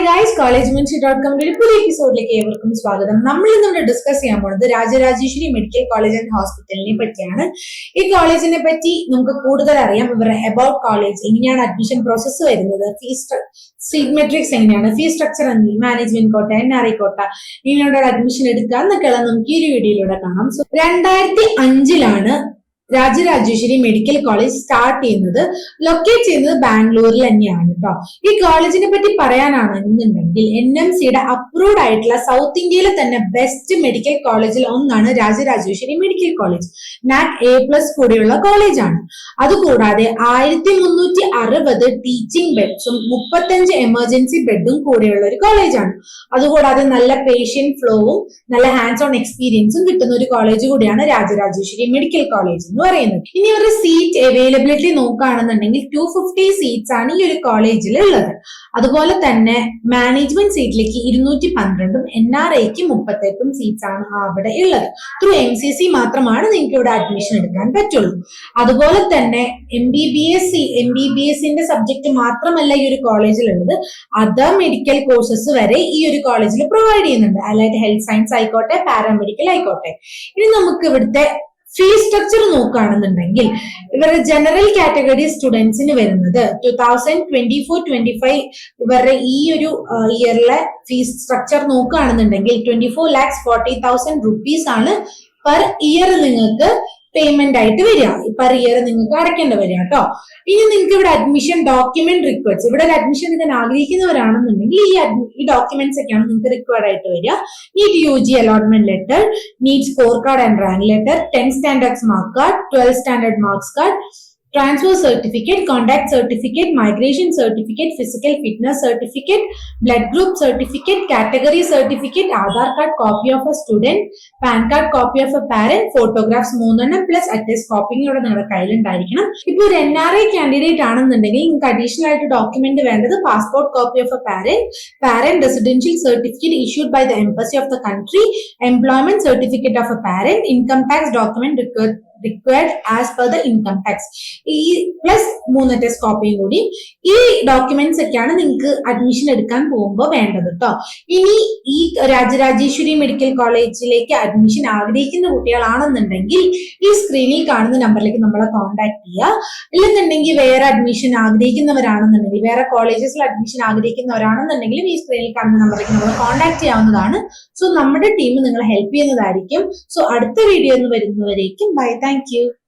guys, collegemunshi.com പുതിയ എപ്പിസോഡിലേക്ക് ഏവർക്കും സ്വാഗതം. നമ്മൾ ഇന്ന് ഡിസ്കസ് ചെയ്യാൻ പോകുന്നത് രാജരാജേശ്വരി മെഡിക്കൽ കോളേജ് ആൻഡ് ഹോസ്പിറ്റലിനെ പറ്റിയാണ്. ഈ കോളേജിനെ പറ്റി നമുക്ക് കൂടുതൽ അറിയാം. ഇവരുടെ അബൌട്ട് കോളേജ്, എങ്ങനെയാണ് അഡ്മിഷൻ പ്രോസസ്സ് വരുന്നത്, സീറ്റ് മെട്രിക്സ് എങ്ങനെയാണ്, ഫീസ് സ്ട്രക്ചർ എന്ത്, മാനേജ്മെന്റ് കോട്ട, NRI കോട്ട, ഇങ്ങനെയുള്ള അഡ്മിഷൻ എടുക്കുക എന്നൊക്കെയുള്ള നമുക്ക് ഈ ഒരു വീഡിയോയിലൂടെ കാണാം. 2005 രാജരാജേശ്വരി മെഡിക്കൽ കോളേജ് സ്റ്റാർട്ട് ചെയ്യുന്നത്, ലൊക്കേറ്റ് ചെയ്യുന്നത് ബാംഗ്ലൂരിൽ തന്നെയാണ് കേട്ടോ. ഈ കോളേജിനെ പറ്റി പറയാനാണെന്നുണ്ടെങ്കിൽ NMCയുടെ അപ്രൂവ്ഡ് ആയിട്ടുള്ള സൗത്ത് ഇന്ത്യയിലെ തന്നെ ബെസ്റ്റ് മെഡിക്കൽ കോളേജിൽ ഒന്നാണ് Rajarajeshwari medical college. NAC A+ കൂടിയുള്ള കോളേജാണ്. അതുകൂടാതെ 1360 ടീച്ചിങ് ബെഡ്സും 35 എമർജൻസി ബെഡും കൂടിയുള്ള ഒരു കോളേജാണ്. അതുകൂടാതെ നല്ല പേഷ്യന്റ് ഫ്ലോവും നല്ല ഹാൻഡ്സ് ഓൺ എക്സ്പീരിയൻസും കിട്ടുന്ന ഒരു കോളേജ് കൂടിയാണ് രാജരാജേശ്വരി മെഡിക്കൽ കോളേജ് എന്ന് പറയുന്നത്. ഇനി ഒരു സീറ്റ് അവൈലബിലിറ്റി നോക്കുകയാണെന്നുണ്ടെങ്കിൽ 250 സീറ്റ്സ് ആണ് ഈ ഒരു കോളേജിൽ ഉള്ളത്. അതുപോലെ തന്നെ മാനേജ്മെന്റ് സീറ്റിലേക്ക് 212ഉം NRIക്ക് 38 സീറ്റ്സ് ആണ് അവിടെ ഉള്ളത്. ത്രൂ MCC മാത്രമാണ് നിങ്ങൾക്ക് ഇവിടെ അഡ്മിഷൻ എടുക്കാൻ പറ്റുള്ളൂ. അതുപോലെ തന്നെ MBBSന്റെ സബ്ജക്ട് മാത്രമല്ല ഈ ഒരു കോളേജിൽ ഉള്ളത്, അതർ മെഡിക്കൽ കോഴ്സസ് വരെ ഈ ഒരു കോളേജിൽ പ്രൊവൈഡ് ചെയ്യുന്നുണ്ട്. അതായത് ഹെൽത്ത് സയൻസ് ആയിക്കോട്ടെ, പാരാമെഡിക്കൽ ആയിക്കോട്ടെ. ഇനി നമുക്ക് ഇവിടുത്തെ ഫീസ് സ്ട്രക്ചർ നോക്കുകയാണെന്നുണ്ടെങ്കിൽ ഇവരുടെ ജനറൽ കാറ്റഗറി സ്റ്റുഡൻസിന് വരുന്നത് 2024-25 ഇവരുടെ ഈ ഒരു ഇയറിലെ ഫീസ് സ്ട്രക്ചർ നോക്കുകയാണെന്നുണ്ടെങ്കിൽ 24,40,000 rupees ആണ് പെർ ഇയർ നിങ്ങൾക്ക് പേയ്മെന്റ് ആയിട്ട് വരിക, പെർ ഇയർ നിങ്ങൾക്ക് അടയ്ക്കേണ്ടി വരിക കേട്ടോ. ഇനി നിങ്ങൾക്ക് ഇവിടെ അഡ്മിഷൻ ഡോക്യുമെന്റ് റിക്വയർഡ്സ്, ഇവിടെ ഒരു അഡ്മിഷൻ എടുക്കാൻ ആഗ്രഹിക്കുന്നവരാണെന്നുണ്ടെങ്കിൽ ഈ ഡോക്യുമെന്റ്സ് ഒക്കെയാണ് നിങ്ങൾക്ക് റിക്വയർഡ് ആയിട്ട് വരിക. NEET UG allotment letter, NEET score card and rank letter, 10th standard mark card, 12th standard marks card, transfer certificate, contact certificate, migration certificate, physical fitness certificate, blood group certificate, category certificate, Aadhaar card copy of a student, PAN card copy of a parent, photographs 3 plus attest copy നിങ്ങളുടെ കയ്യിലുണ്ടായിരിക്കണം. ഇപ്പോൾ ഒരു NRI candidate ആണെന്നുണ്ടെങ്കിൽ നിങ്ങൾക്ക് additional ആയിട്ട് document വേണ്ടത് passport copy of A parent residential certificate issued by the embassy of the country, employment certificate of a parent, income tax document required as per the income tax, ഈ plus 3 test കോപ്പിയും കൂടി. ഈ documents ഒക്കെയാണ് നിങ്ങൾക്ക് admission എടുക്കാൻ പോകുമ്പോൾ വേണ്ടത് കേട്ടോ. ഇനി ഈ രാജരാജേശ്വരി മെഡിക്കൽ കോളേജിലേക്ക് അഡ്മിഷൻ ആഗ്രഹിക്കുന്ന കുട്ടികളാണെന്നുണ്ടെങ്കിൽ ഈ സ്ക്രീനിൽ കാണുന്ന നമ്പറിലേക്ക് നമ്മളെ കോൺടാക്ട് ചെയ്യുക. ഇല്ലെന്നുണ്ടെങ്കിൽ വേറെ അഡ്മിഷൻ ആഗ്രഹിക്കുന്നവരാണെന്നുണ്ടെങ്കിൽ, വേറെ കോളേജസിൽ അഡ്മിഷൻ ആഗ്രഹിക്കുന്നവരാണെന്നുണ്ടെങ്കിലും ഈ സ്ക്രീനിൽ കാണുന്ന നമ്പറിലേക്ക് നമ്മൾ കോൺടാക്ട് ചെയ്യാവുന്നതാണ്. സോ നമ്മുടെ ടീം നിങ്ങളെ ഹെൽപ്പ് ചെയ്യുന്നതായിരിക്കും. സോ അടുത്ത വീഡിയോ എന്ന് വരുന്നവരേക്കും ബൈ. Thank you.